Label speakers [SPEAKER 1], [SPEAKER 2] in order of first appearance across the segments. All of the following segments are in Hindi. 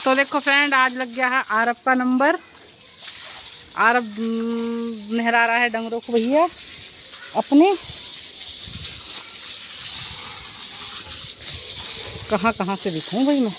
[SPEAKER 1] तो देखो फ्रेंड, आज लग गया है आरब का नंबर। आरब नहरा रहा है डंगरों को भैया अपने। कहाँ कहाँ से दिखाऊं भाई मैं।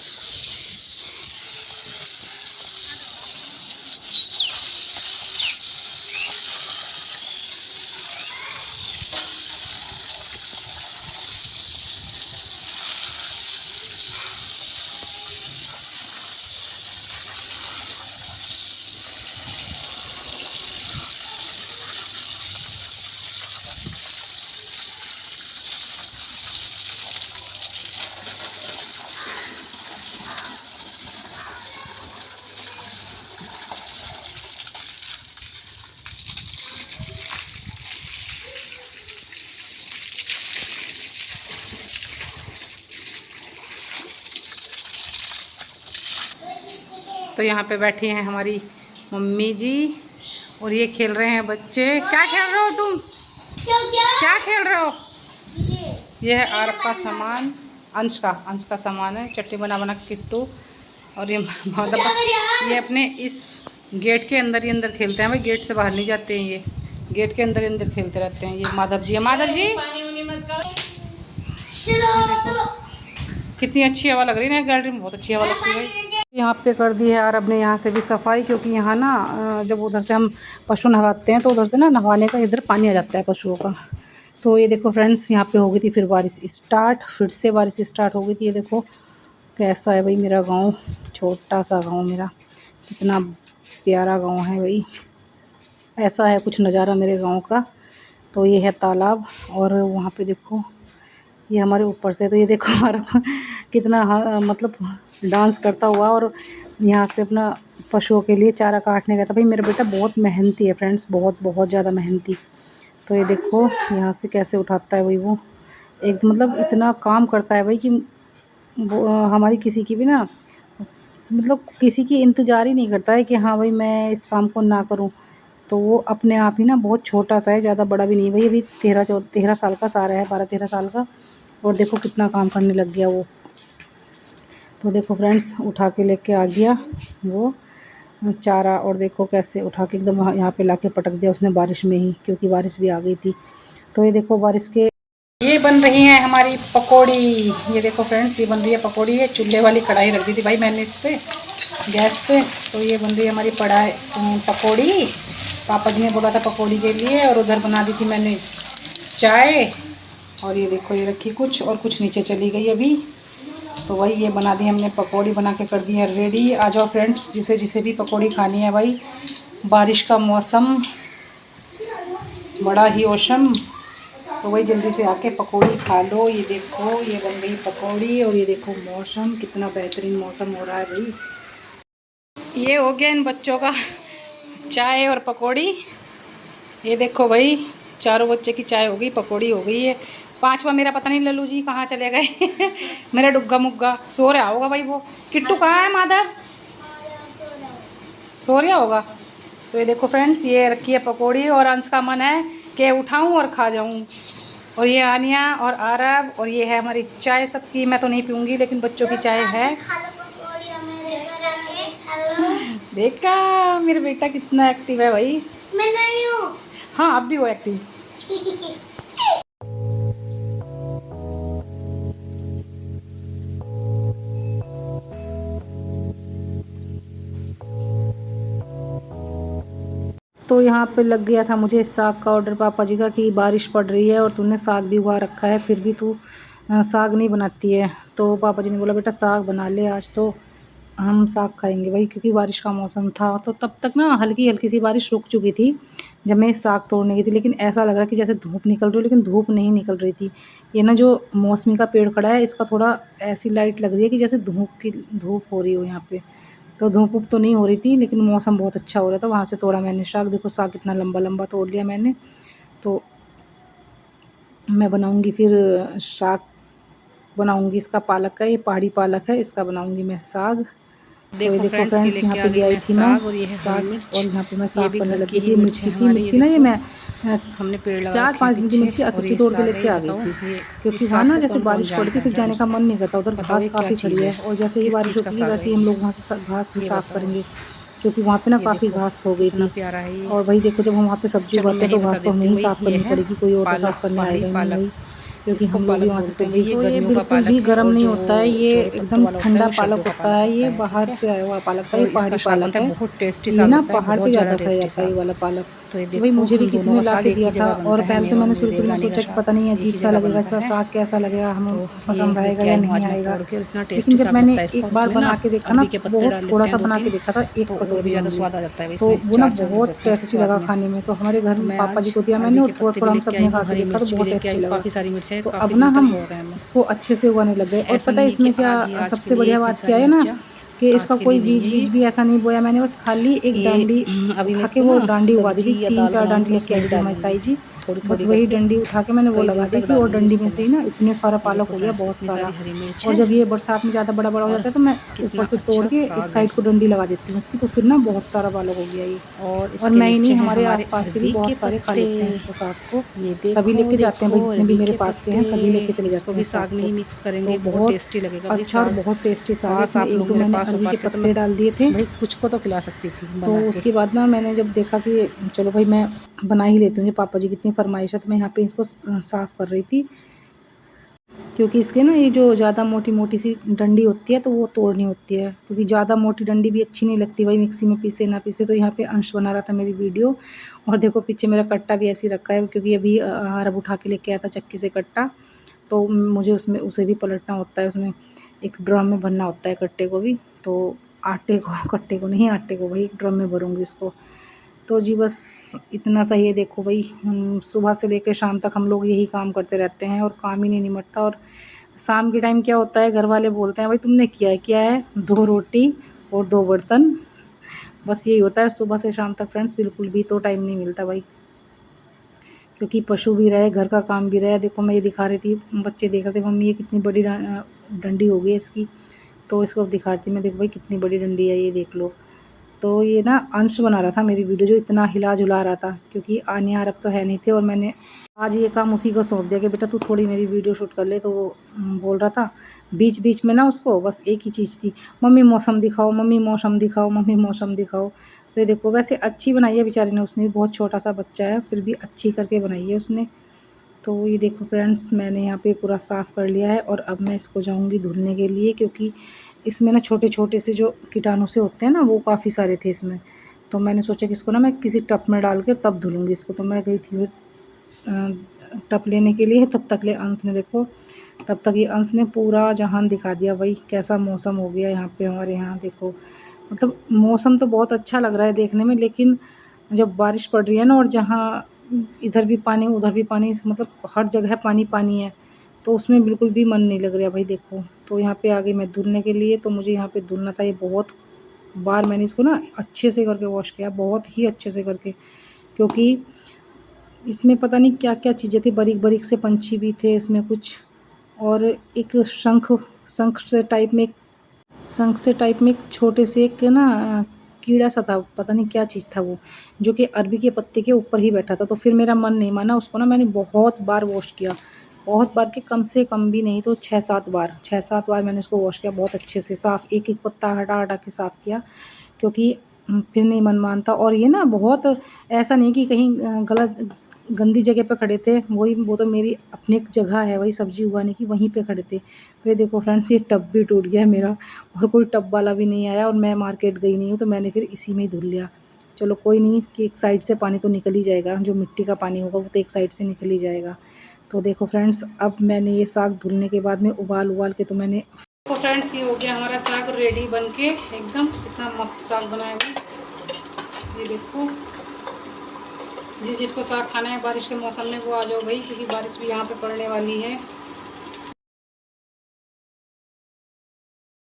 [SPEAKER 1] तो यहाँ पे बैठी हैं हमारी मम्मी जी और ये खेल रहे हैं बच्चे। क्या खेल रहे हो तुम? क्या खेल रहे हो? ये है आरब का सामान, अंश का सामान है। चट्टी बना बना किट्टू। और ये मतलब ये अपने इस गेट के अंदर ही अंदर खेलते हैं भाई, गेट से बाहर नहीं जाते हैं। ये गेट के अंदर ही अंदर खेलते रहते हैं। ये माधव जी है। माधव जी कितनी अच्छी हवा लग रही है ना, गैलरी में बहुत अच्छी हवा लगती है भाई। यहाँ पे कर दी है अरब ने यहाँ से भी सफाई, क्योंकि यहाँ ना जब उधर से हम पशु नहवाते हैं तो उधर से ना नहवाने का इधर पानी आ जाता है पशुओं का। तो ये देखो फ्रेंड्स, यहाँ पे हो गई थी फिर बारिश स्टार्ट, फिर से बारिश स्टार्ट हो गई थी। ये देखो कैसा है भाई मेरा गांव, छोटा सा गांव मेरा, कितना प्यारा गांव है भाई। ऐसा है कुछ नज़ारा मेरे गांव का। तो ये है तालाब और वहाँ पे देखो ये हमारे ऊपर से, तो ये देखो हमारा कितना मतलब डांस करता हुआ और यहाँ से अपना पशुओं के लिए चारा काटने गया था। भाई मेरा बेटा बहुत मेहनती है फ्रेंड्स, बहुत बहुत ज़्यादा मेहनती। तो ये देखो यहाँ से कैसे उठाता है भाई वो, एक मतलब इतना काम करता है भाई कि वो हमारी किसी की भी ना मतलब किसी की इंतज़ार ही नहीं करता है कि हाँ भाई मैं इस काम को ना करूँ। तो वो अपने आप ही ना बहुत छोटा सा है, ज़्यादा बड़ा भी नहीं भाई, अभी 13 साल का सारा है, 12-13 साल का। और देखो कितना काम करने लग गया वो। तो देखो फ्रेंड्स उठा के लेके आ गया वो चारा, और देखो कैसे उठा के एकदम यहाँ पे लाके पटक दिया उसने बारिश में ही, क्योंकि बारिश भी आ गई थी। तो ये देखो बारिश के ये बन रही है हमारी पकौड़ी। ये देखो फ्रेंड्स ये बन रही है पकौड़ी। ये चूल्हे वाली कढ़ाई रख दी थी भाई मैंने इस पे गैस पे। तो ये बन रही है हमारी पकौड़ी। पापा जी ने बोला था पकौड़ी के लिए, और उधर बना दी थी मैंने चाय। और ये देखो ये रखी कुछ, और कुछ नीचे चली गई अभी। तो वही ये बना दी हमने पकौड़ी, बना के कर दी है रेडी। आ जाओ फ्रेंड्स जिसे जिसे भी पकौड़ी खानी है भाई, बारिश का मौसम बड़ा ही औसम। तो वही जल्दी से आके पकौड़ी खा लो। ये देखो ये बन गई पकौड़ी, और ये देखो मौसम कितना बेहतरीन मौसम हो रहा है भाई। ये हो गया इन बच्चों का चाय और पकौड़ी। ये देखो भाई चारों बच्चे की चाय हो गई, पकौड़ी हो गई है। पांचवा मेरा पता नहीं लल्लू जी कहाँ चले गए मेरा डुग्गा मुग्गा सो रहा होगा भाई वो। किट्टू कहाँ है? माधव सो रहा होगा। तो ये देखो फ्रेंड्स ये रखी है पकौड़ी, और अंश का मन है कि उठाऊं और खा जाऊं। और ये आनिया और आरब, और ये है हमारी चाय सबकी। मैं तो नहीं पीऊँगी लेकिन बच्चों की चाय है। देखा मेरा बेटा कितना एक्टिव है भाई। मैं नहीं हूँ। हाँ अब भी वो एक्टिव। तो यहाँ पे लग गया था मुझे साग का ऑर्डर पापा जी का कि बारिश पड़ रही है और तूने साग भी उगा रखा है, फिर भी तू साग नहीं बनाती है। तो पापा जी ने बोला बेटा साग बना ले, आज तो हम साग खाएंगे भाई, क्योंकि बारिश का मौसम था। तो तब तक ना हल्की हल्की सी बारिश रुक चुकी थी जब मैं साग तोड़ने गई थी, लेकिन ऐसा लग रहा कि जैसे धूप निकल रही हो, लेकिन धूप नहीं निकल रही थी। ये ना जो मौसमी का पेड़ खड़ा है इसका थोड़ा ऐसी लाइट लग रही है कि जैसे धूप हो रही हो यहाँ पे। तो धूप तो नहीं हो रही थी, लेकिन मौसम बहुत अच्छा हो रहा था। वहाँ से तोड़ा मैंने साग, देखो साग कितना लंबा लंबा तोड़ लिया मैंने। तो मैं बनाऊँगी फिर साग, बनाऊँगी इसका पालक का, ये पहाड़ी पालक है, इसका बनाऊँगी मैं साग। तो ये देखो फ्रेंड्स यहाँ पे ले आई थी मैं साग, और यहाँ पे मैं साग करने लगी थी। मिर्ची थी, मिर्ची ना ये मैं हमने पेड़ लगा 4-5 दिन की मिर्ची अकेली तोड़ के लेके आ गई थी, क्योंकि वहाँ ना जैसे बारिश पड़ती फिर जाने का मन नहीं करता, उधर घास काफ़ी खड़ी है और जैसे ही बारिश होती है वैसे ही हम लोग वहाँ से घास भी साफ़ करेंगे, क्योंकि वहाँ पे ना काफ़ी घास हो गई थी। और वही देखो जब हम वहाँ पे सब्जी उगाते हैं तो घास तो हमें ही साफ़ करनी पड़ेगी, कोई और तो साफ़ करने आएगा ही नहीं भाई, क्योंकि हम लोग भी वहाँ से सब्जी। तो ये बिल्कुल भी गर्म नहीं होता है, ये एकदम ठंडा पालक होता है, ये बाहर से आया हुआ पालक था, ये पहाड़ी पालक है,
[SPEAKER 2] बहुत टेस्टी
[SPEAKER 1] ये ना पहाड़ पे ज़्यादा खाया जाता है ये वाला पालक। तो भाई मुझे भी किसी ने ला के दिया था और पहले तो मैंने शुरू में सोचा कि पता नहीं अजीब सा लगेगा, इसका साग कैसा लगेगा, हमें पसंद आएगा या नहीं आएगा, लेकिन जब मैंने एक बार बना के देखा ना, बहुत थोड़ा सा बना के देखा था, एक कटोरी ओनली, तो वो ना बहुत टेस्टी लगा खाने में। तो हमारे घर में पापा जी को दिया मैंने और थोड़ा थोड़ा हम सब ने खा के देखा तो बहुत टेस्टी लगा।
[SPEAKER 2] काफ़ी सारी मिर्चें,
[SPEAKER 1] तो अब ना हम इसको अच्छे से उगाने लग गए। और पता है इसमें क्या सबसे बढ़िया बात क्या है ना, कि इसका कोई बीज भी ऐसा नहीं बोया मैंने, बस खाली एक डांडी उठा के वो डांडी उगा दी थी, 3-4 डांडी लेके आई थी हमारी ताई जी, बस वही डंडी उठा के मैंने वो लगा दी थी और डंडी में से ही ना इतने सारा पालक हो गया, बहुत सारा। और जब ये बरसात में ज़्यादा बड़ा बड़ा हो जाता है तो मैं ऊपर से तोड़ के एक साइड को डंडी लगा देती हूँ इसकी, तो फिर ना बहुत सारा पालक हो गया ये। और मैं ही नहीं, हमारे आसपास के भी बहुत सारे खा लेते हैं इसको, साग को सभी लेके जाते हैं भाई, जितने भी मेरे पास के हैं सभी लेके चले जाते हैं साग में ही मिक्स करेंगे, बहुत टेस्टी लगेगा अच्छा और बहुत टेस्टी साग है। एक दो मैंने अरवी के पत्ते डाल दिए थे
[SPEAKER 2] भाई, कुछ को तो खिला सकती थी।
[SPEAKER 1] तो उसके बाद ना मैंने जब देखा कि चलो भाई मैं बना ही लेती हूँ, पापा जी की इतनी फरमाइश है, तो मैं यहाँ पे इसको साफ़ कर रही थी, क्योंकि इसके ना ये जो ज़्यादा मोटी मोटी सी डंडी होती है तो वो तोड़नी होती है, क्योंकि ज़्यादा मोटी डंडी भी अच्छी नहीं लगती भाई, मिक्सी में पीसे ना पीसे। तो यहाँ पे अंश बना रहा था मेरी वीडियो, और देखो पीछे मेरा कट्टा भी ऐसे ही रखा है, क्योंकि अभी अरब उठा के लेके आया था चक्की से कट्टा, तो मुझे उसमें उसे भी पलटना होता है, उसमें एक ड्रम में भरना होता है कट्टे को भी, तो आटे को कट्टे को नहीं, आटे को भाई एक ड्रम में भरूँगी इसको। तो जी बस इतना सा ये देखो भाई, सुबह से लेकर शाम तक हम लोग यही काम करते रहते हैं और काम ही नहीं निमटता। और शाम के टाइम क्या होता है, घर वाले बोलते हैं भाई तुमने क्या है 2 रोटी और 2 बर्तन, बस यही होता है सुबह से शाम तक फ्रेंड्स, बिल्कुल भी तो टाइम नहीं मिलता भाई, क्योंकि पशु भी रहे, घर का काम भी रहे। देखो मैं ये दिखा रही थी, बच्चे देख रहे थे मम्मी ये कितनी बड़ी डंडी हो गई है इसकी, तो इसको दिखा रही थी मैं, देखो भाई कितनी बड़ी डंडी है ये देख लो। तो ये ना अंश बना रहा था मेरी वीडियो, जो इतना हिला जुला रहा था, क्योंकि आने अरब तो है नहीं थे, और मैंने आज ये काम उसी को सौंप दिया कि बेटा तू थोड़ी मेरी वीडियो शूट कर ले। तो वो बोल रहा था बीच बीच में ना, उसको बस एक ही चीज़ थी, मम्मी मौसम दिखाओ, मम्मी मौसम दिखाओ, मम्मी मौसम दिखाओ। तो ये देखो वैसे अच्छी बनाई है बेचारी ने, उसने भी बहुत छोटा सा बच्चा है फिर भी अच्छी करके बनाई है उसने। तो ये देखो फ्रेंड्स मैंने यहाँ पे पूरा साफ़ कर लिया है, और अब मैं इसको जाऊँगी धुलने के लिए, क्योंकि इसमें ना छोटे छोटे से जो कीटाणु से होते हैं ना वो काफ़ी सारे थे इसमें। तो मैंने सोचा कि इसको ना मैं किसी टब में डाल के तब धुलूँगी इसको। तो मैं गई थी टब लेने के लिए, तब तक ले अंश ने देखो, तब तक ये अंश ने पूरा जहान दिखा दिया भाई, कैसा मौसम हो गया यहाँ पे हमारे यहाँ। देखो मतलब मौसम तो बहुत अच्छा लग रहा है देखने में, लेकिन जब बारिश पड़ रही है ना, और जहाँ इधर भी पानी उधर भी पानी, मतलब हर जगह पानी पानी है, तो उसमें बिल्कुल भी मन नहीं लग रहा भाई। देखो तो यहाँ पे आ गई मैं धुलने के लिए, तो मुझे यहाँ पे धुलना था। ये बहुत बार मैंने इसको ना अच्छे से करके वॉश किया, बहुत ही अच्छे से करके, क्योंकि इसमें पता नहीं क्या क्या चीज़ें थी, बारीक बारीक से पंछी भी थे इसमें कुछ, और एक शंख से टाइप में एक छोटे से एक ना कीड़ा सा था, पता नहीं क्या चीज़ था वो, जो कि अरबी के पत्ते के ऊपर ही बैठा था। तो फिर मेरा मन नहीं माना, उसको ना मैंने बहुत बार वॉश किया, बहुत बार के कम से कम भी नहीं तो 6-7 बार मैंने उसको वॉश किया बहुत अच्छे से, साफ़ एक एक पत्ता हटा के साफ़ किया, क्योंकि फिर नहीं मन मानता। और ये ना बहुत ऐसा नहीं कि कहीं गलत गंदी जगह पे खड़े थे, वो तो मेरी अपनी एक जगह है वही सब्ज़ी उगाने की, वहीं पे खड़े थे। तो ये देखो फ्रेंड्स ये टब भी टूट गया है मेरा, और कोई टब वाला भी नहीं आया, और मैं मार्केट गई नहीं हूँ, तो मैंने फिर इसी में ही धुल लिया। चलो कोई नहीं, कि एक साइड से पानी तो निकल ही जाएगा, जो मिट्टी का पानी होगा वो तो एक साइड से निकल ही जाएगा। तो देखो फ्रेंड्स अब मैंने ये साग धुलने के बाद में उबाल के तो मैंने, तो फ्रेंड्स ये हो गया हमारा साग रेडी बन के एकदम, कितना मस्त साग बनाया हुआ। ये देखो जिसको साग खाना है बारिश के मौसम में वो आ जाओ भाई, क्योंकि बारिश भी यहाँ पे पड़ने वाली है।